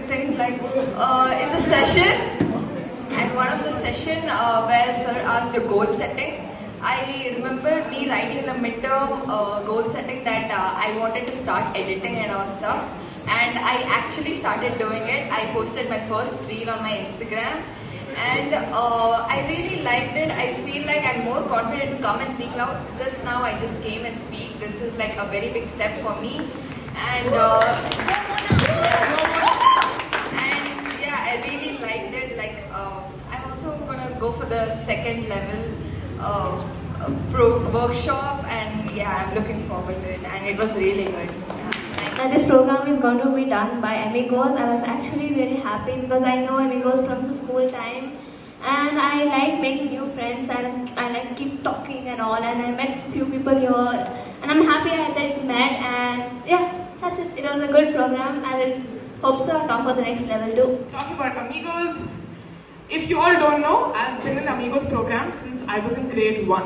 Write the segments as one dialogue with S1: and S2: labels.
S1: good things like in the session, and one of the session where sir asked your goal setting. I remember me writing in the midterm goal setting that I wanted to start editing and all stuff, and I actually started doing it. I posted my first reel on my Instagram, and I really liked it. I feel like I'm more confident to come and speak now. Just now I just came and speak. This is like a very big step for me, and yeah, I really liked it. Like I'm also gonna go for the second level workshop, and yeah, I'm looking forward to it, and it was really good.
S2: That this program is going to be done by Amigos. I was actually very happy because I know Amigos from the school time, and I like making new friends, and I like keep talking and all, and I met few people here, and I'm happy I had met, and yeah, that's it. It was a good program, and I hope so I come for the next level too.
S3: Talking about Amigos, if you all don't know, I've been in Amigos program since I was in grade 1.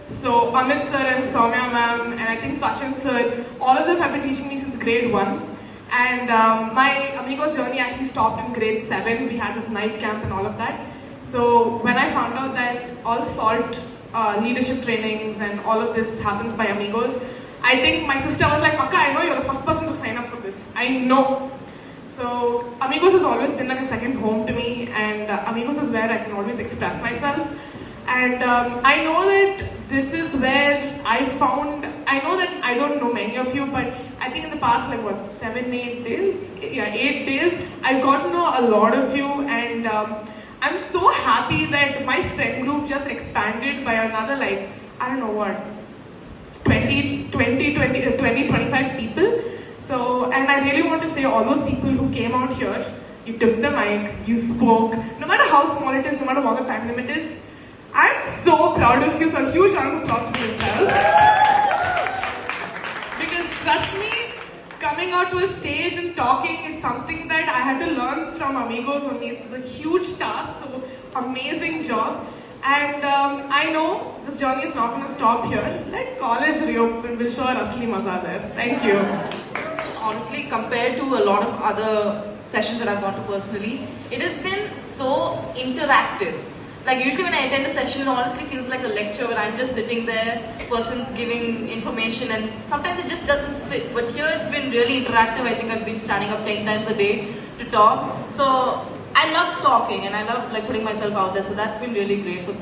S3: So Amit sir and Soumya ma'am and I think Sachin sir, all of them have been teaching me since grade 1. And my Amigos journey actually stopped in grade 7. We had this night camp and all of that. So when I found out that all SALT leadership trainings and all of this happens by Amigos, I think my sister was like, Akka, I know you're the first person to sign up for this. I know. So Amigos has always been like a second home to me, and Amigos is where I can always express myself. And I know that this is where I know that I don't know many of you, but I think in the past, like what, 7, 8 days? Yeah, 8 days, I got to know a lot of you, and I'm so happy that my friend group just expanded by another, like, I don't know what, 20, 25 people. So, and I really want to say all those people who came out here, you took the mic, you spoke, no matter how small it is, no matter what the time limit is, I'm so proud of you, so a huge round of applause for yourself. Because trust me, coming out to a stage and talking is something that I had to learn from Amigos only. It's a huge task, so amazing job. And I know this journey is not going to stop here. Let college reopen, we'll show our asli maza there. Thank you.
S4: Honestly, compared to a lot of other sessions that I've gone to personally, it has been so interactive. Like usually when I attend a session, it honestly feels like a lecture where I'm just sitting there, person's giving information, and sometimes it just doesn't sit. But here it's been really interactive. I think I've been standing up 10 times a day to talk. So I love talking, and I love like putting myself out there. So that's been really great for